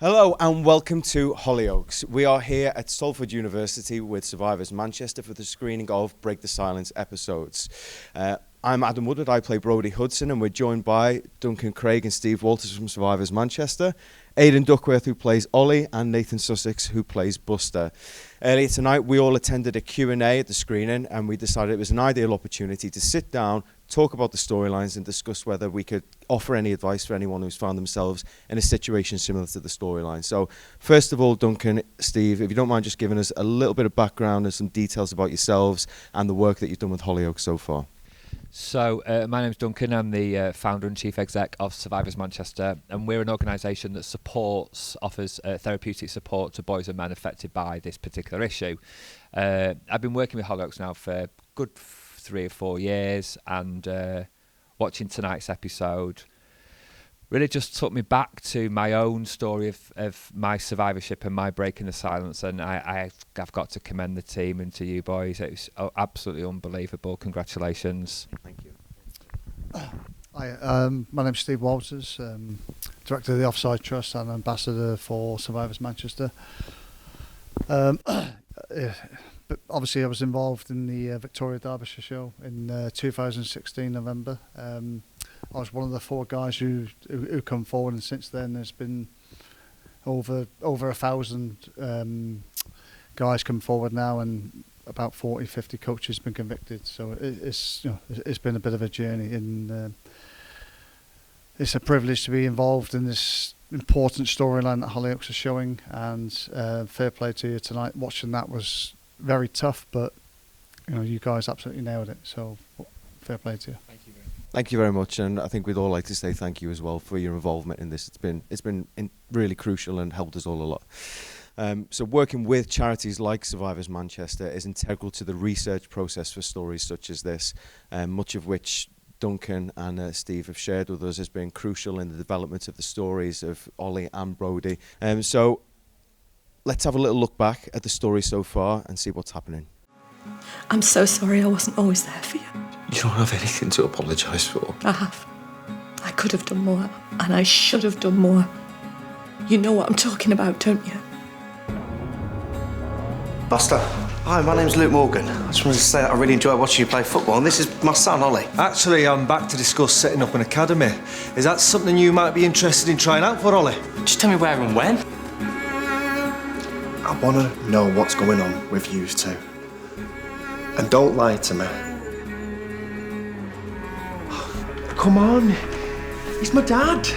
Hello and welcome to Hollyoaks. We are here at Salford University with Survivors Manchester for the screening of Break the Silence episodes. I'm Adam Woodward, I play Brodie Hudson, and we're joined by Duncan Craig and Steve Walters from Survivors Manchester, Aedan Duckworth who plays Ollie, and Nathan Sussex who plays Buster. Earlier tonight we all attended a Q&A at the screening, and we decided it was an ideal opportunity to sit down, talk about the storylines and discuss whether we could offer any advice for anyone who's found themselves in a situation similar to the storyline. So first of all, Duncan, Steve, if you don't mind just giving us a little bit of background and some details about yourselves and the work that you've done with Hollyoaks so far. So my name's Duncan. I'm the founder and chief exec of Survivors Manchester, and we're an organisation that offers therapeutic support to boys and men affected by this particular issue. I've been working with Hollyoaks now for a good 3 or 4 years, and watching tonight's episode really just took me back to my own story of my survivorship and my breaking the silence, and I've got to commend the team and to you boys. It was absolutely unbelievable. Congratulations. Thank you. Hi, my name's Steve Walters, Director of the Offside Trust and Ambassador for Survivors Manchester. But obviously I was involved in the Victoria Derbyshire show in 2016 November. I was one of the 4 guys who come forward, and since then there's been over 1,000 guys come forward now, and about 40-50 coaches been convicted. So it's been a bit of a journey, and it's a privilege to be involved in this important storyline that Hollyoaks are showing. And fair play to you tonight. Watching that was very tough, but you guys absolutely nailed it. So fair play to you. Thank you. Thank you very much, and I think we'd all like to say thank you as well for your involvement in this. It's been really crucial and helped us all a lot. So working with charities like Survivors Manchester is integral to the research process for stories such as this, much of which Duncan and Steve have shared with us has been crucial in the development of the stories of Ollie and Brodie. So let's have a little look back at the story so far and see what's happening. I'm so sorry I wasn't always there for you. You don't have anything to apologise for. I have. I could have done more, and I should have done more. You know what I'm talking about, don't you? Buster. Hi, my name's Luke Morgan. I just wanted to say that I really enjoy watching you play football, and this is my son, Ollie. Actually, I'm back to discuss setting up an academy. Is that something you might be interested in trying out for, Ollie? Just tell me where and when. I want to know what's going on with you two. And don't lie to me. Come on. He's my dad.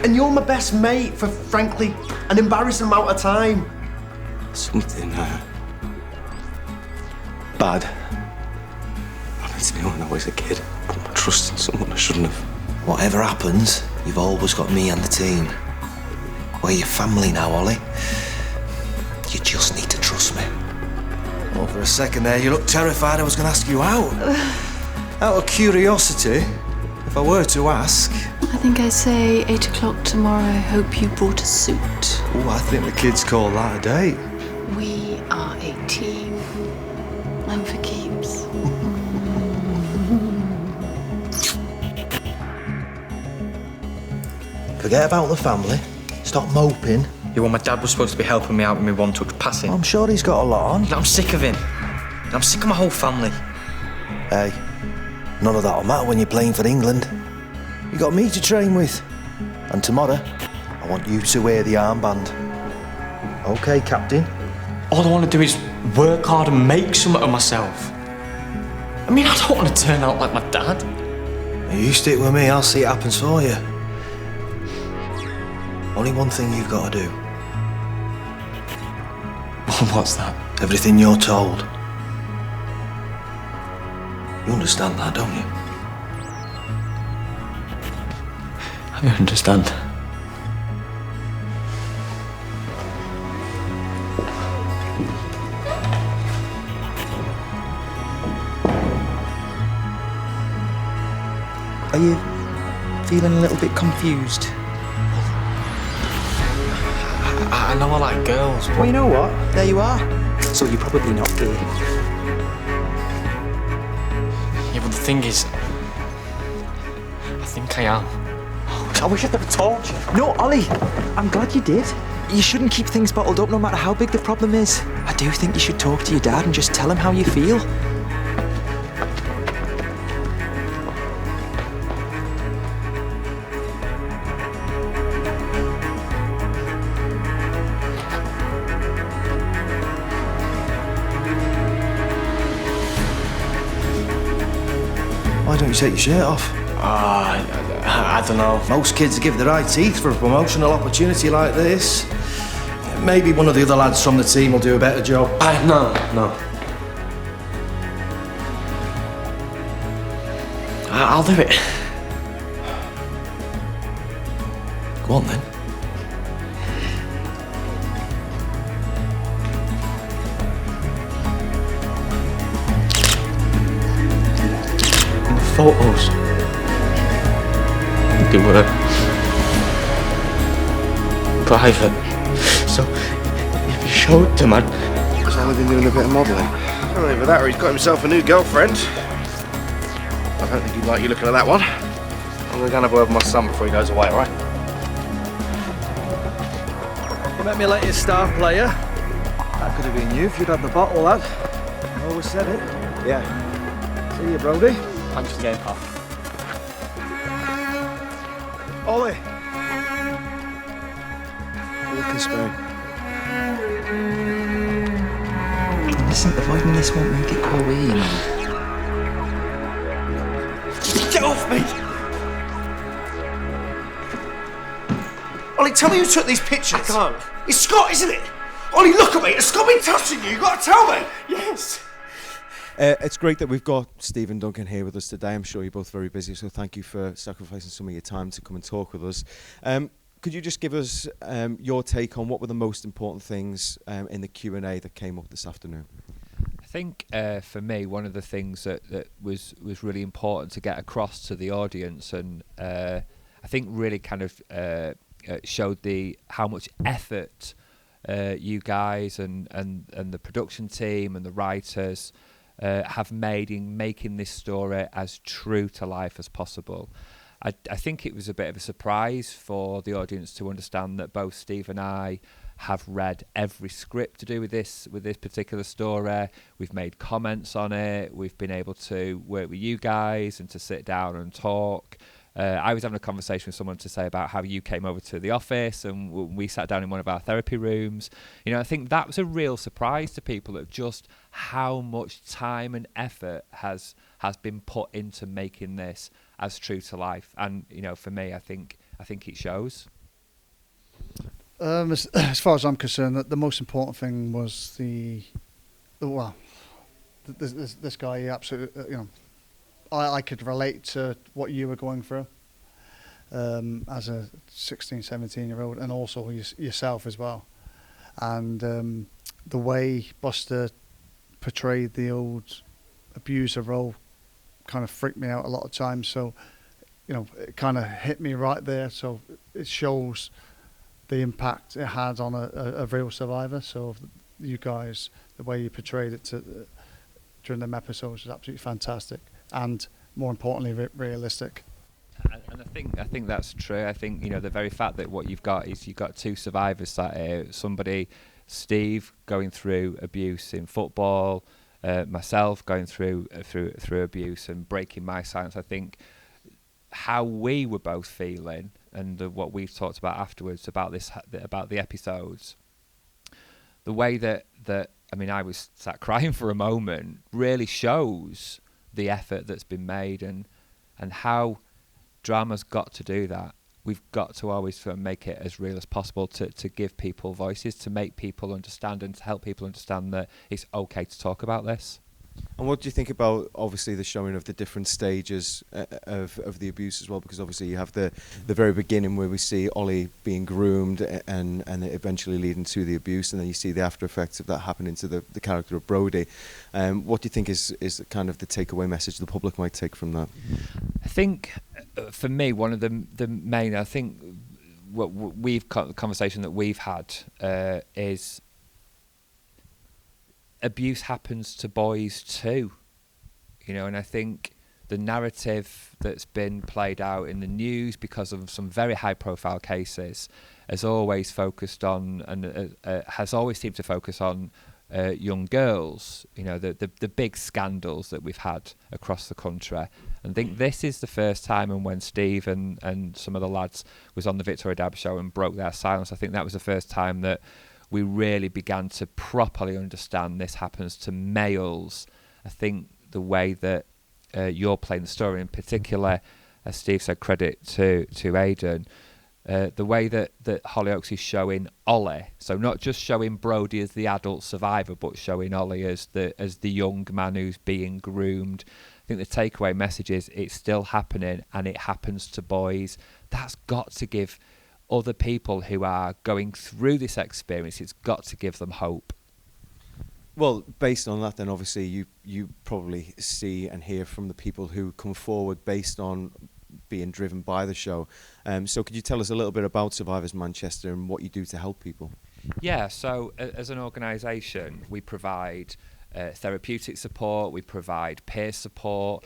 And you're my best mate for, frankly, an embarrassing amount of time. Something Bad. happened to me when I was a kid. I put my trust in someone I shouldn't have. Whatever happens, you've always got me and the team. We're your family now, Ollie. You just need to trust me. Well, for a second there, you looked terrified I was going to ask you out. Out of curiosity, if I were to ask... I think I say 8 o'clock tomorrow. I hope you brought a suit. Oh, I think the kids call that a date. We are a team. And for keeps. Forget about the family. Stop moping. Yeah, well, my dad was supposed to be helping me out with my one-touch passing. I'm sure he's got a lot on. I'm sick of him. I'm sick of my whole family. Hey, none of that'll matter when you're playing for England. You got me to train with. And tomorrow, I want you to wear the armband. Okay, Captain? All I want to do is work hard and make something of myself. I mean, I don't want to turn out like my dad. You stick with me, I'll see it happens for you. Only one thing you've got to do. What's that? Everything you're told. You understand that, don't you? I understand. Are you feeling a little bit confused? I know I like girls, but... Well, you know what? There you are. So you're probably not gay. Yeah, but the thing is... I think I am. Oh, I wish I'd never told you. No, Ollie, I'm glad you did. You shouldn't keep things bottled up no matter how big the problem is. I do think you should talk to your dad and just tell him how you feel. Why don't you take your shirt off? I don't know. Most kids would give their eye teeth for a promotional opportunity like this. Maybe one of the other lads from the team will do a better job. No. I'll do it. Go on then. Photos. They were private. So if you show it to man. He's only been doing a bit of modelling. I don't know either that or he's got himself a new girlfriend. I don't think he'd like you looking at that one. I'm going to have a word with my son before he goes away, alright? You met me latest star player. That could have been you if you'd had the bottle, lad. I always said it. Yeah. See you, Brody. Thanks for getting off. Ollie. Look and spoon. Listen, avoiding this won't make it go away, you know. Get off me! Ollie, tell me who took these pictures. I can't. It's Scott, isn't it? Ollie, look at me. Has Scott been touching you? You've got to tell me. Yes. It's great that we've got Steve and Duncan here with us today. I'm sure you're both very busy, so thank you for sacrificing some of your time to come and talk with us. Could you just give us your take on what were the most important things in the Q&A that came up this afternoon? I think for me, one of the things that was really important to get across to the audience, and I think really kind of showed how much effort you guys and the production team and the writers have made in making this story as true to life as possible. I think it was a bit of a surprise for the audience to understand that both Steve and I have read every script to do with this particular story. We've made comments on it. We've been able to work with you guys and to sit down and talk. I was having a conversation with someone to say about how you came over to the office and we sat down in one of our therapy rooms. You know, I think that was a real surprise to people, of just how much time and effort has been put into making this as true to life. And, you know, for me, I think it shows. As far as I'm concerned, the most important thing was this guy. He absolutely, I could relate to what you were going through as a 16, 17-year-old, and also yourself as well. And the way Buster portrayed the old abuser role kind of freaked me out a lot of times. So, it kind of hit me right there. So it shows the impact it had on a real survivor. So you guys, the way you portrayed it during them episodes was absolutely fantastic. And more importantly, realistic. And I think that's true. I think, the very fact that what you've got is you've got two survivors sat here. Somebody, Steve, going through abuse in football, myself going through abuse and breaking my silence. I think how we were both feeling and what we've talked about afterwards about the episodes, the way that I was sat crying for a moment, really shows the effort that's been made and how drama's got to do that. We've got to always make it as real as possible to give people voices, to make people understand and to help people understand that it's okay to talk about this. And what do you think about, obviously, the showing of the different stages of the abuse as well? Because obviously you have the very beginning where we see Ollie being groomed and eventually leading to the abuse, and then you see the after effects of that happening to the character of Brody. What do you think is kind of the takeaway message the public might take from that? I think, for me, one of the main, I think what the conversation that we've had is abuse happens to boys too, and I think the narrative that's been played out in the news because of some very high-profile cases has always focused on, and has always seemed to focus on, young girls. You know, the big scandals that we've had across the country. And I think this is the first time, and when Steve and some of the lads was on the Victoria Derby show and broke their silence, I think that was the first time that we really began to properly understand this happens to males. I think the way that you're playing the story, in particular, as Steve said, credit to Aedan, the way that Hollyoaks is showing Ollie, so not just showing Brodie as the adult survivor, but showing Ollie as the young man who's being groomed. I think the takeaway message is it's still happening, and it happens to boys. That's got to give other people who are going through this experience, it's got to give them hope. Well, based on that, then obviously you probably see and hear from the people who come forward based on being driven by the show. So could you tell us a little bit about Survivors Manchester and what you do to help people? Yeah, so as an organisation, we provide therapeutic support, we provide peer support,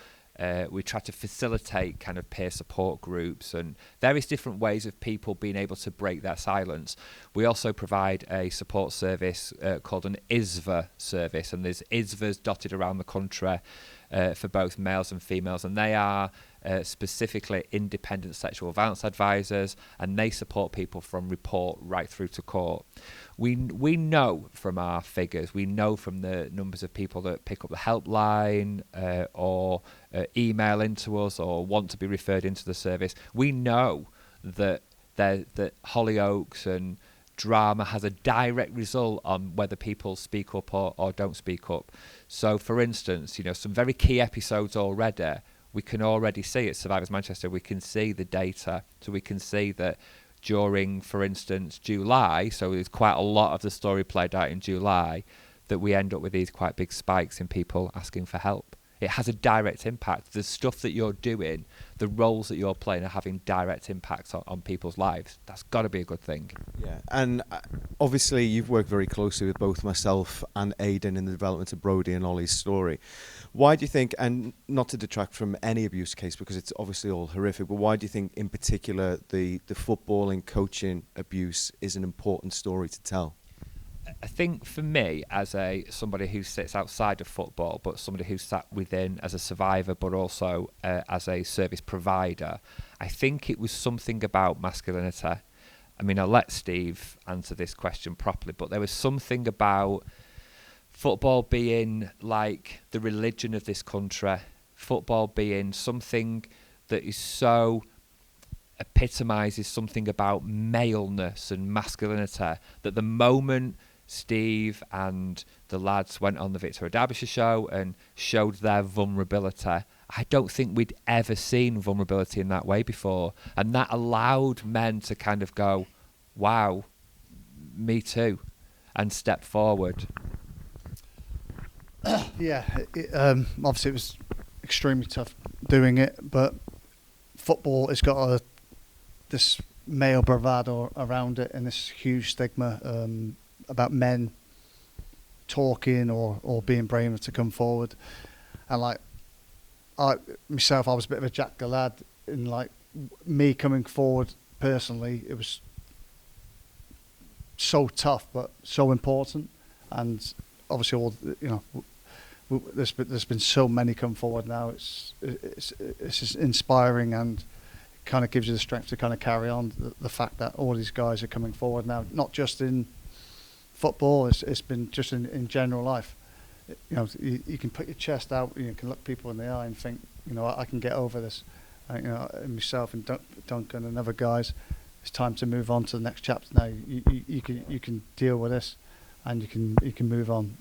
we try to facilitate kind of peer support groups and various different ways of people being able to break their silence. We also provide a support service called an ISVA service, and there's ISVAs dotted around the country for both males and females, and they are specifically independent sexual violence advisors, and they support people from report right through to court. We know from our figures, we know from the numbers of people that pick up the helpline or email into us or want to be referred into the service, we know that Hollyoaks and drama has a direct result on whether people speak up or don't speak up. So, for instance, you know, some very key episodes already, we can already see at Survivors Manchester, we can see the data. So we can see that during, for instance, July, so there's quite a lot of the story played out in July, that we end up with these quite big spikes in people asking for help. It has a direct impact. The stuff that you're doing, the roles that you're playing are having direct impacts on people's lives. That's got to be a good thing. Yeah, and obviously you've worked very closely with both myself and Aedan in the development of Brodie and Ollie's story. Why do you think, and not to detract from any abuse case because it's obviously all horrific, but why do you think in particular the footballing, coaching abuse is an important story to tell? I think for me, as somebody who sits outside of football, but somebody who sat within as a survivor, but also as a service provider, I think it was something about masculinity. I mean, I'll let Steve answer this question properly, but there was something about football being like the religion of this country, football being something that is so epitomises something about maleness and masculinity, that the moment Steve and the lads went on the Victoria Derbyshire show and showed their vulnerability, I don't think we'd ever seen vulnerability in that way before. And that allowed men to kind of go, wow, me too, and step forward. Yeah, obviously it was extremely tough doing it, but football has got this male bravado around it and this huge stigma about men talking or being brave enough to come forward. And like I was a bit of a Jack the Lad, and like me coming forward personally, it was so tough but so important. And obviously all, you know, there's been so many come forward now. It's just inspiring, and it kind of gives you the strength to kind of carry on. The fact that all these guys are coming forward now, not just in football, it's been just in general life. You know, you can put your chest out, you can look people in the eye and think, you know, I can get over this. You know, and myself and Duncan and other guys, it's time to move on to the next chapter now. You can deal with this, and you can move on.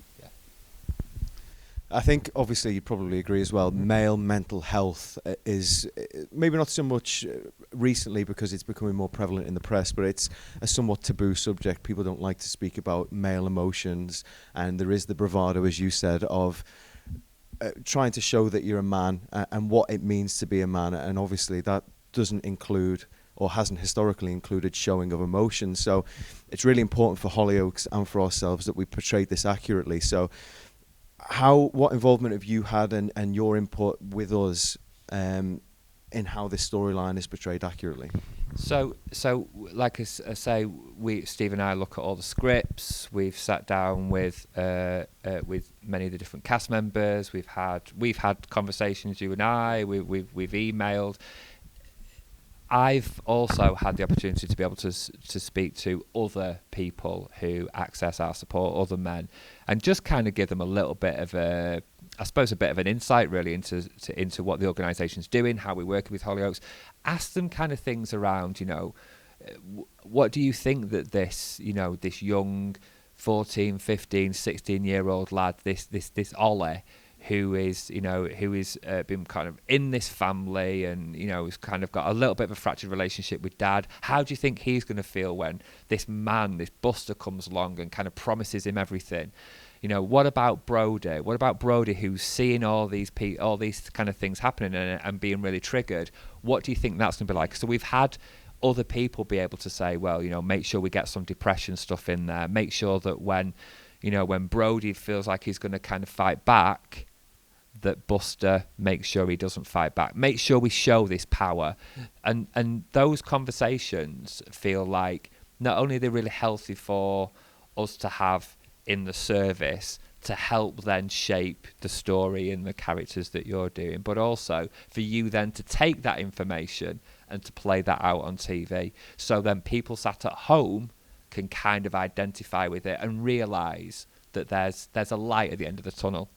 I think obviously you probably agree as well, male mental health is maybe not so much recently because it's becoming more prevalent in the press, but it's a somewhat taboo subject. People don't like to speak about male emotions, and there is the bravado, as you said, of trying to show that you're a man and what it means to be a man, and obviously that doesn't include or hasn't historically included showing of emotion. So it's really important for Hollyoaks and for ourselves that we portray this accurately. So what involvement have you had and your input with us in how this storyline is portrayed accurately? So like I say, Steve and I look at all the scripts. We've sat down with many of the different cast members. We've had conversations, you and I. We've emailed. I've also had the opportunity to be able to speak to other people who access our support, other men, and just kind of give them a little bit of a bit of an insight really into what the organisation's doing, how we're working with Hollyoaks. Ask them kind of things around, what do you think that this young 14, 15, 16-year-old lad, this Ollie, who is been kind of in this family and has kind of got a little bit of a fractured relationship with dad. How do you think he's going to feel when this Buster comes along and kind of promises him everything? What about Brody? What about Brody, who's seeing all these kind of things happening and being really triggered? What do you think that's going to be like? So we've had other people be able to say, well, make sure we get some depression stuff in there. Make sure that when Brody feels like he's going to kind of fight back, that Buster makes sure he doesn't fight back. Make sure we show this power. And those conversations feel like not only are they really healthy for us to have in the service to help then shape the story and the characters that you're doing, but also for you then to take that information and to play that out on TV. So then people sat at home can kind of identify with it and realise that there's a light at the end of the tunnel.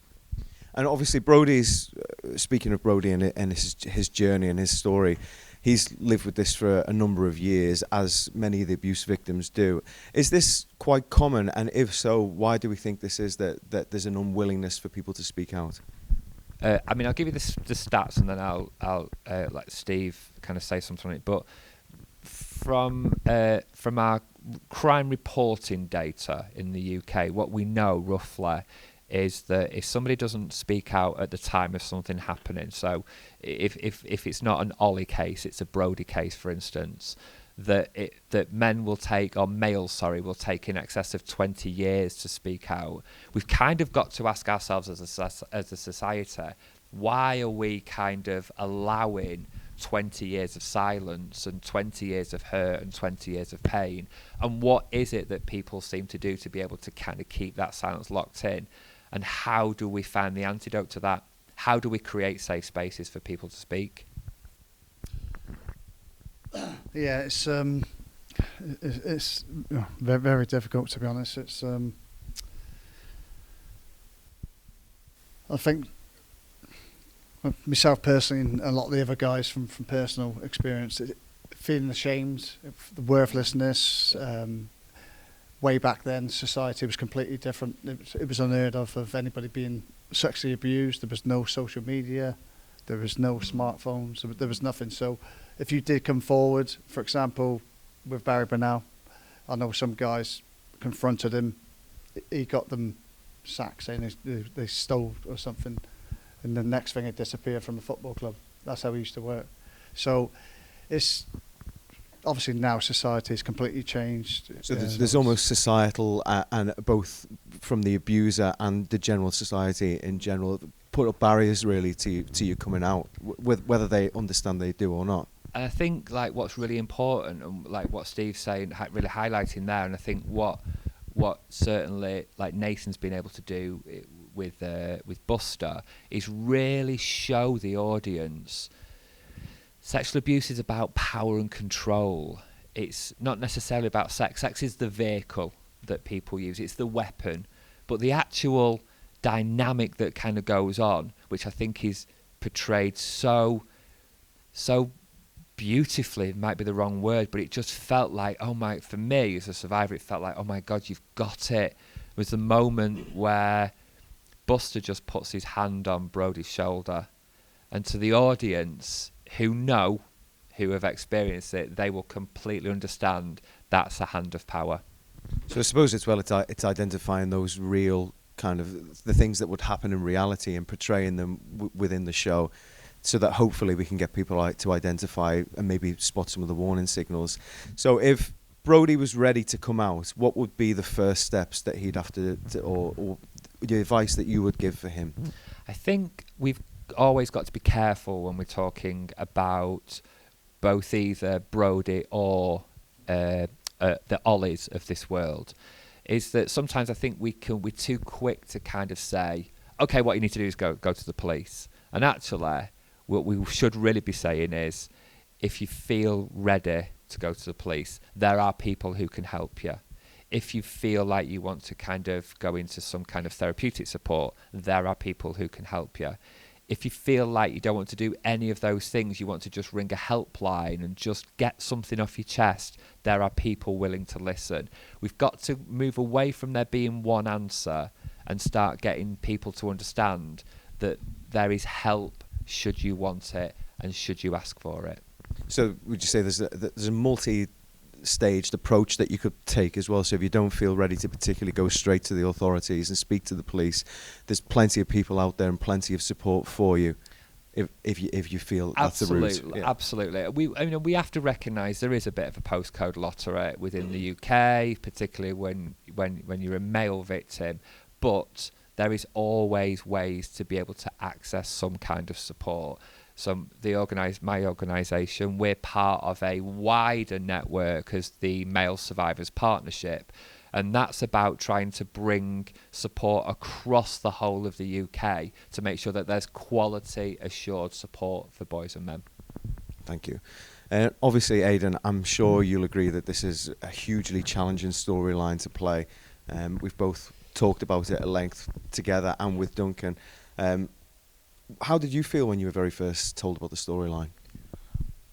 And obviously Brody's, speaking of Brody and his journey and his story, he's lived with this for a number of years, as many of the abuse victims do. Is this quite common? And if so, why do we think this is, that there's an unwillingness for people to speak out? I'll give you the stats and then I'll let Steve kind of say something on it. But from our crime reporting data in the UK, what we know roughly is that if somebody doesn't speak out at the time of something happening, so if it's not an Ollie case, it's a Brody case, for instance, that males will take in excess of 20 years to speak out. We've kind of got to ask ourselves as a society, why are we kind of allowing 20 years of silence and 20 years of hurt and 20 years of pain? And what is it that people seem to do to be able to kind of keep that silence locked in? And how do we find the antidote to that? How do we create safe spaces for people to speak? Yeah, it's very, very difficult, to be honest. It's I think myself personally and a lot of the other guys from personal experience, feeling ashamed, the worthlessness. Way back then, society was completely different. It was unheard of anybody being sexually abused. There was no social media, there was no smartphones, there was nothing. So if you did come forward, for example, with Barry Burnell, I know some guys confronted him. He got them sacked, saying they stole or something, and the next thing it disappeared from the football club. That's how he used to work. So it's obviously now society has completely changed. So there's almost societal and both from the abuser and the general society in general put up barriers really to you coming out, whether they understand they do or not. And I think like what's really important, and like what Steve's saying, really highlighting there, and I think what certainly like Nathan's been able to do with Buster is really show the audience sexual abuse is about power and control. It's not necessarily about sex. Sex is the vehicle that people use. It's the weapon. But the actual dynamic that kind of goes on, which I think is portrayed so beautifully, it might be the wrong word, but it just felt like, for me as a survivor, it felt like, oh my God, you've got it. It was the moment where Buster just puts his hand on Brody's shoulder. And to the audience who have experienced it, they will completely understand that's a hand of power. So I suppose it's identifying those real kind of the things that would happen in reality and portraying them within the show, so that hopefully we can get people to identify and maybe spot some of the warning signals. So if Brody was ready to come out, what would be the first steps that he'd have to or the advice that you would give for him? I think we've always got to be careful when we're talking about both either Brodie or the Ollies of this world, is that sometimes I think we're too quick to kind of say, okay, what you need to do is go to the police. And actually, what we should really be saying is, if you feel ready to go to the police, there are people who can help you. If you feel like you want to kind of go into some kind of therapeutic support, there are people who can help you. If you feel like you don't want to do any of those things, you want to just ring a helpline and just get something off your chest, there are people willing to listen. We've got to move away from there being one answer and start getting people to understand that there is help should you want it and should you ask for it. So would you say there's a multi-staged approach that you could take as well? So if you don't feel ready to particularly go straight to the authorities and speak to the police, there's plenty of people out there and plenty of support for you if you feel that's the route. Yeah. Absolutely. We have to recognise there is a bit of a postcode lottery within the UK, particularly when you're a male victim, but there is always ways to be able to access some kind of support. So my organisation, we're part of a wider network as the Male Survivors Partnership, and that's about trying to bring support across the whole of the UK to make sure that there's quality assured support for boys and men. Thank you. Obviously, Aedan, I'm sure you'll agree that this is a hugely challenging storyline to play. We've both talked about it at length together and with Duncan. How did you feel when you were very first told about the storyline?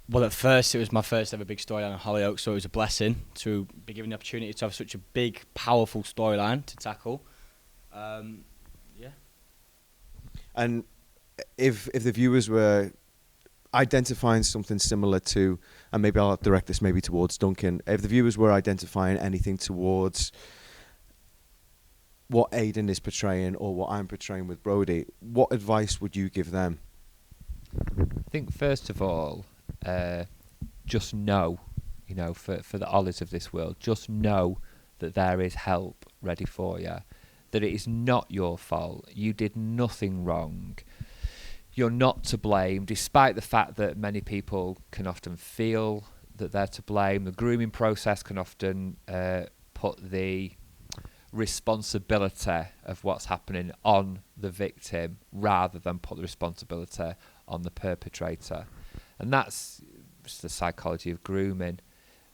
Well, at first, it was my first ever big storyline on Hollyoaks, so it was a blessing to be given the opportunity to have such a big, powerful storyline to tackle. Yeah. And if the viewers were identifying something similar to, and maybe I'll direct this maybe towards Duncan, if the viewers were identifying anything towards what Aedan is portraying or what I'm portraying with Brodie, what advice would you give them? I think first of all, just know, for the Ollies of this world, just know that there is help ready for you, that it is not your fault. You did nothing wrong. You're not to blame, despite the fact that many people can often feel that they're to blame. The grooming process can often put the responsibility of what's happening on the victim rather than put the responsibility on the perpetrator. And that's just the psychology of grooming.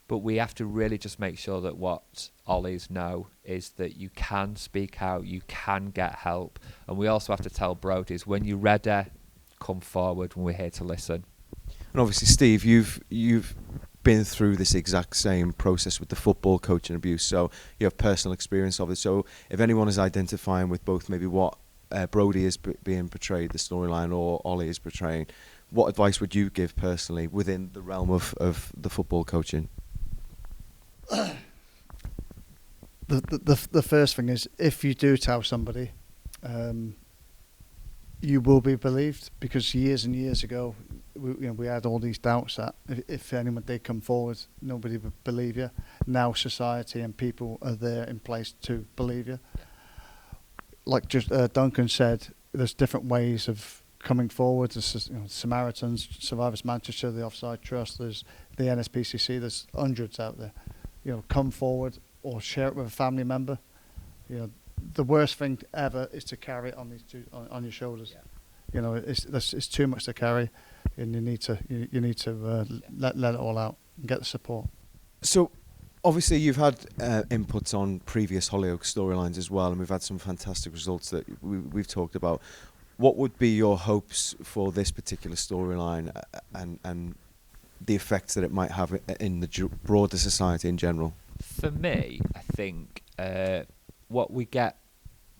But we have to really just make sure that what Ollies know is that you can speak out, you can get help. And we also have to tell Brodies, when you're ready, come forward, and we're here to listen. And obviously, Steve, you've been through this exact same process with the football coaching abuse, so you have personal experience of it. So if anyone is identifying with both maybe what Brodie is being portrayed, the storyline, or Ollie is portraying, what advice would you give personally within the realm of the football coaching? The first thing is, if you do tell somebody, you will be believed, because years and years ago we had all these doubts that if anyone did come forward, nobody would believe you. Now society and people are there in place to believe you. Like just Duncan said, there's different ways of coming forward. There's Samaritans, Survivors Manchester, the Offside Trust, there's the NSPCC, there's hundreds out there. Come forward or share it with a family member. The worst thing ever is to carry it on your shoulders. Yeah. It's too much to carry, and you need to let it all out and get the support. So, obviously, you've had inputs on previous Hollyoaks storylines as well, and we've had some fantastic results that we've talked about. What would be your hopes for this particular storyline and the effects that it might have in the broader society in general? For me, I think what we get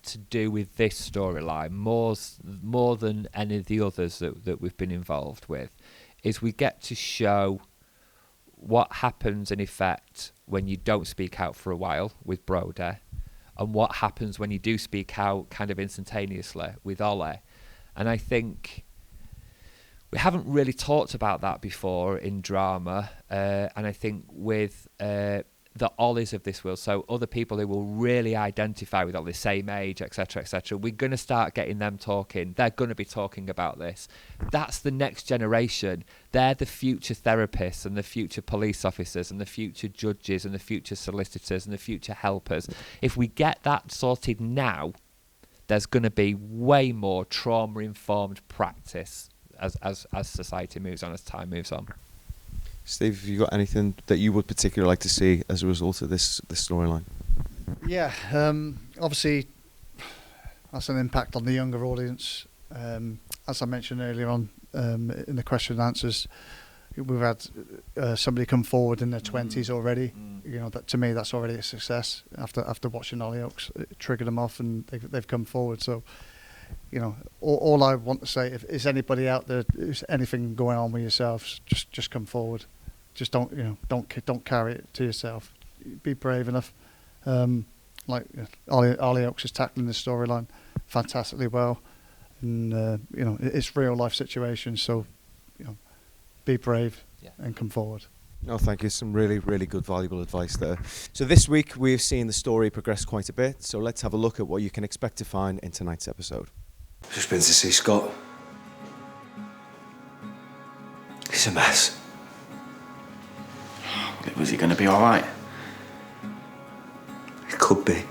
to do with this storyline, more than any of the others that we've been involved with, is we get to show what happens in effect when you don't speak out for a while with Brodie, and what happens when you do speak out kind of instantaneously with Ollie. And I think we haven't really talked about that before in drama, and I think with the the Ollies of this world, so other people who will really identify with Ollie, same age, etc., etc. We're going to start getting them talking. They're going to be talking about this. That's the next generation. They're the future therapists and the future police officers and the future judges and the future solicitors and the future helpers. If we get that sorted now, there's going to be way more trauma-informed practice as society moves on, as time moves on. Steve, have you got anything that you would particularly like to see as a result of this storyline? Yeah, obviously that's an impact on the younger audience. As I mentioned earlier on in the question and answers, we've had somebody come forward in their 20s already. You know, that to me that's already a success. After watching Hollyoaks, it triggered them off and they've come forward. So, you know, all I want to say, if is anybody out there, is anything going on with yourselves, just come forward. Just don't carry it to yourself. Be brave enough. Hollyoaks is tackling this storyline fantastically well, and you know, it's real life situations. So, you know, be brave and come forward. No, thank you. Some really, really good, valuable advice there. So this week we've seen the story progress quite a bit. So let's have a look at what you can expect to find in tonight's episode. I've just been to see Scott. He's a mess. Was he going to be all right? It could be.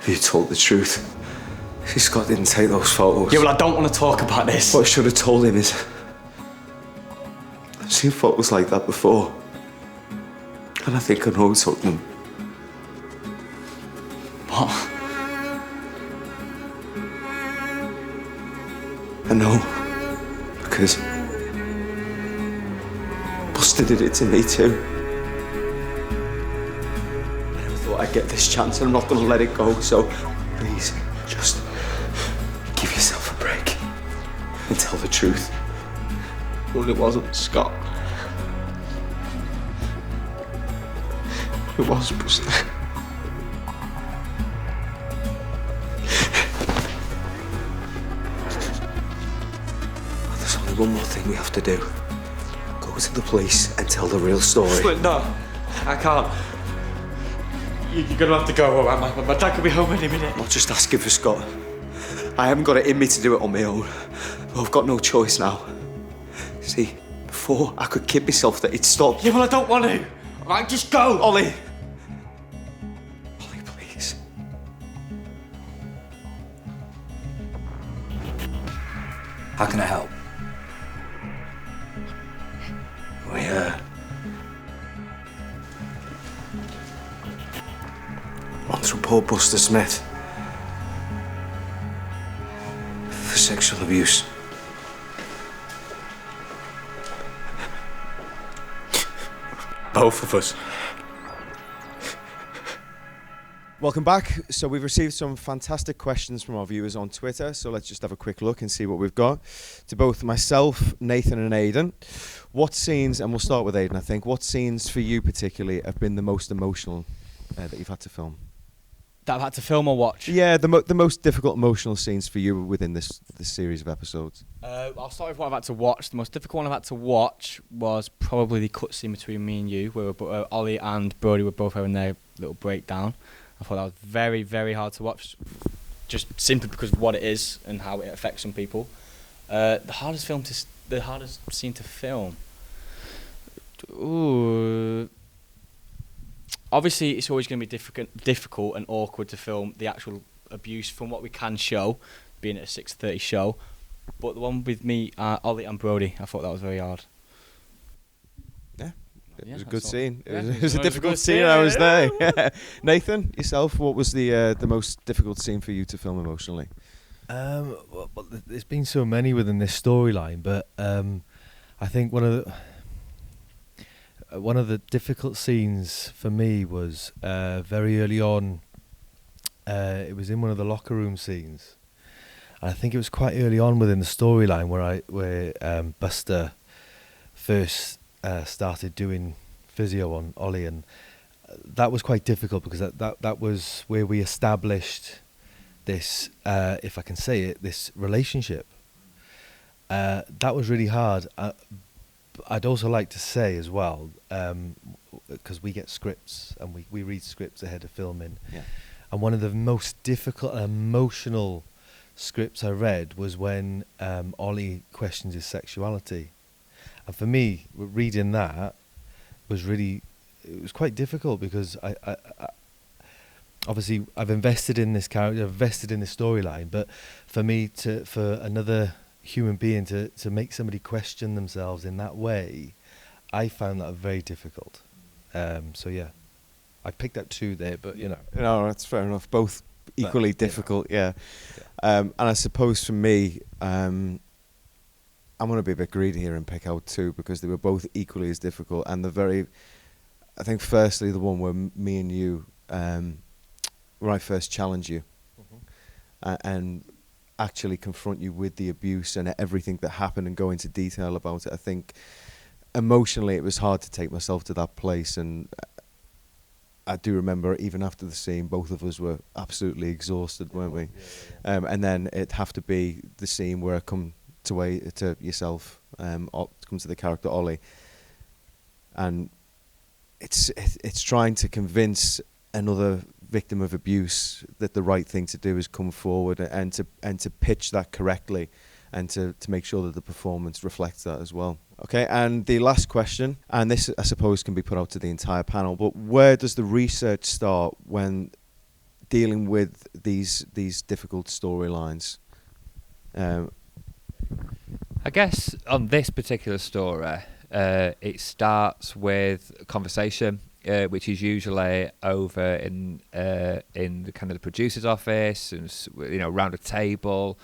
If you told the truth. See, Scott didn't take those photos. Yeah, well, I don't want to talk about this. What I should have told him is, I've seen photos like that before. And I think I know who took them. What? I know. Because Buster did it to me too. I never thought I'd get this chance and I'm not going to let it go, so please, just give yourself a break and tell the truth. Well, it wasn't Scott. It was Buster. There's only one more thing we have to do. Go to the police and tell the real story. But no, I can't. You're going to have to go. All right, my dad could be home any minute. I'm not just asking for Scott. I haven't got it in me to do it on my own. But I've got no choice now. See, before I could kid myself that it stopped. Yeah, well, I don't want to. All right, just go. Ollie. Ollie, please. How can I help? We, want to report Buster Smith for sexual abuse. Both of us. Welcome back. So we've received some fantastic questions from our viewers on Twitter. So let's just have a quick look and see what we've got. To both myself, Nathan and Aedan, what scenes, and we'll start with Aedan, I think, what scenes for you particularly have been the most emotional that you've had to film? That I've had to film or watch? Yeah, the most difficult emotional scenes for you within this series of episodes. I'll start with what I've had to watch. The most difficult one I've had to watch was probably the cutscene between me and you, where Ollie and Brody were both having their little breakdown. I thought that was very, very hard to watch, just simply because of what it is and how it affects some people. The hardest scene to film. Ooh. Obviously, it's always going to be difficult and awkward to film the actual abuse from what we can show, being at a 6:30 show. But the one with me, Ollie and Brody, I thought that was very hard. Yeah, it was a good scene. Yeah, It was a difficult scene. I was there. Nathan, yourself, what was the most difficult scene for you to film emotionally? Well, there's been so many within this storyline, but I think one of the difficult scenes for me was very early on. It was in one of the locker room scenes. And I think it was quite early on within the storyline where Buster first started doing physio on Ollie, and that was quite difficult because that was where we established this, if I can say it, this relationship. That was really hard. I'd also like to say as well, because we get scripts and we read scripts ahead of filming. Yeah. And one of the most difficult and emotional scripts I read was when Ollie questions his sexuality. And for me, reading that was really, it was quite difficult because I obviously I've invested in this character, I've invested in this storyline, but for me for another human being to make somebody question themselves in that way, I found that very difficult. So yeah, I picked out two there, but you know. No, that's fair enough. Both equally difficult, yeah. And I suppose for me, I'm going to be a bit greedy here and pick out two because they were both equally as difficult. And I think firstly the one where me and you, where I first challenge you and actually confront you with the abuse and everything that happened and go into detail about it. I think emotionally it was hard to take myself to that place, and I do remember even after the scene both of us were absolutely exhausted, weren't we? And then it'd have to be the scene where I come to yourself, come to the character Ollie, and it's trying to convince another victim of abuse that the right thing to do is come forward and to pitch that correctly, and to make sure that the performance reflects that as well. Okay, and the last question, and this I suppose can be put out to the entire panel, but where does the research start when dealing with these difficult storylines? I guess on this particular story, it starts with a conversation, which is usually over in the kind of the producer's office, and around a table,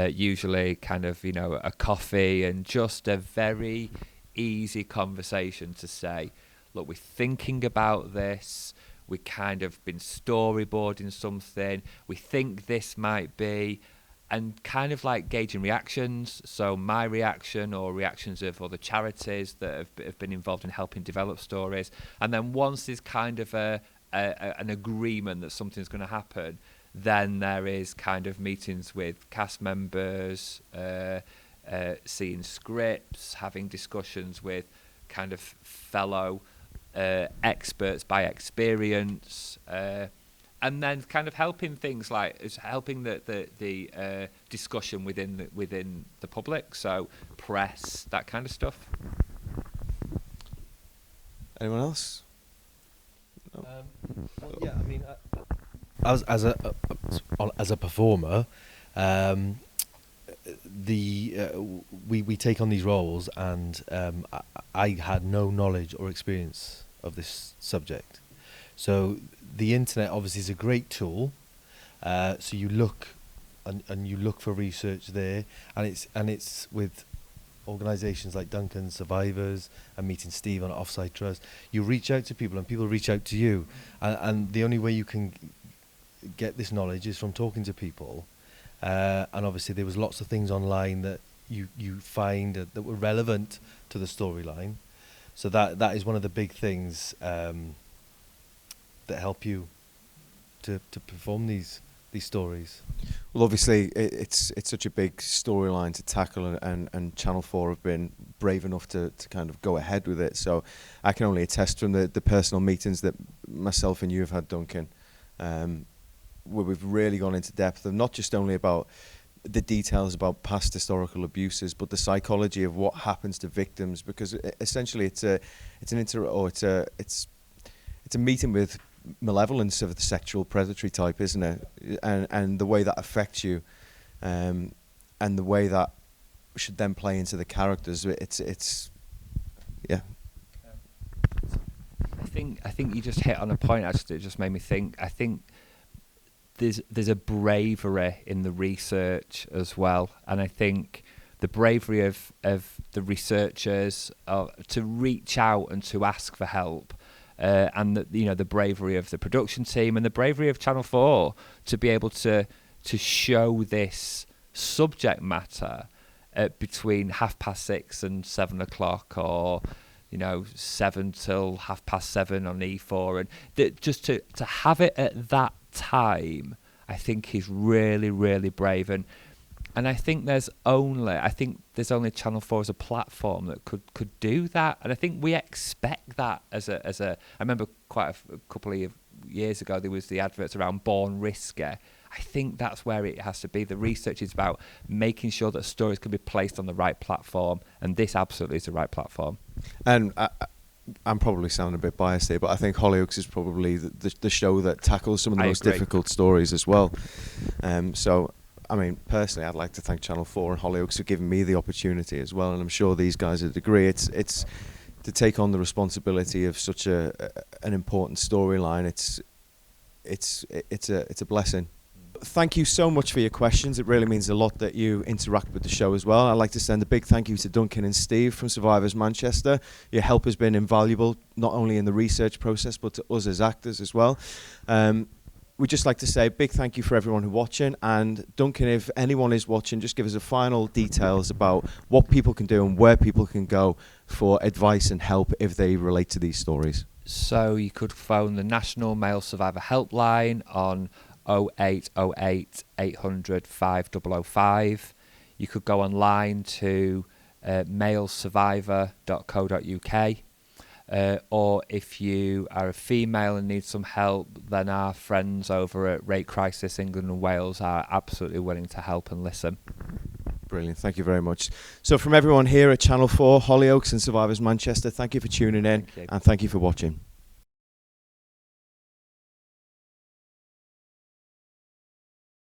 usually kind of a coffee, and just a very easy conversation to say, look, we're thinking about this. We kind of been storyboarding something. We think this might be. And kind of like gauging reactions, so my reaction or reactions of other charities that have been involved in helping develop stories. And then once there's kind of an agreement that something's going to happen, then there is kind of meetings with cast members, seeing scripts, having discussions with kind of fellow experts by experience, and then kind of helping things like helping the discussion within the public, so press, that kind of stuff. Anyone else? No. Yeah, I mean, as a performer, we take on these roles, and I had no knowledge or experience of this subject. So the internet obviously is a great tool. So you look and you look for research there, and it's with organisations like Duncan Survivors and meeting Steve on Offside Trust. You reach out to people, and people reach out to you, and the only way you can get this knowledge is from talking to people. And obviously there was lots of things online that you find that were relevant to the storyline. So that is one of the big things that help you to perform these stories. Well, obviously it's such a big storyline to tackle, and Channel 4 have been brave enough to kind of go ahead with it. So I can only attest from the personal meetings that myself and you have had, Duncan, where we've really gone into depth of not just only about the details about past historical abuses, but the psychology of what happens to victims, because essentially it's a meeting with malevolence of the sexual predatory type, isn't it? And the way that affects you, and the way that should then play into the characters. It's yeah. I think you just hit on a point. Actually, it just made me think. I think there's a bravery in the research as well, and I think the bravery of the researchers to reach out and to ask for help. And the bravery of the production team, and the bravery of Channel 4 to be able to show this subject matter between 6:30 and 7 o'clock, or 7 till 7:30 on E4, and just to have it at that time, I think is really, really brave. And And I think there's only Channel 4 as a platform that could do that. And I think we expect that as a. I remember quite a couple of years ago there was the adverts around Born Risky. I think that's where it has to be. The research is about making sure that stories can be placed on the right platform, and this absolutely is the right platform. And I'm probably sounding a bit biased here, but I think Hollyoaks is probably the show that tackles some of the most difficult stories as well. So, I mean, personally, I'd like to thank Channel 4 and Hollyoaks for giving me the opportunity as well, and I'm sure these guys would agree. It's to take on the responsibility of such an important storyline. It's a blessing. Thank you so much for your questions. It really means a lot that you interact with the show as well. I'd like to send a big thank you to Duncan and Steve from Survivors Manchester. Your help has been invaluable, not only in the research process, but to us as actors as well. We'd just like to say a big thank you for everyone who's watching. And Duncan, if anyone is watching, just give us a final details about what people can do and where people can go for advice and help if they relate to these stories. So you could phone the National Male Survivor Helpline on 0808 800 5005. You could go online to malesurvivor.co.uk. Or if you are a female and need some help, then our friends over at Rape Crisis England and Wales are absolutely willing to help and listen. Brilliant, thank you very much. So from everyone here at Channel 4, Hollyoaks and Survivors Manchester, thank you for tuning in and thank you for watching.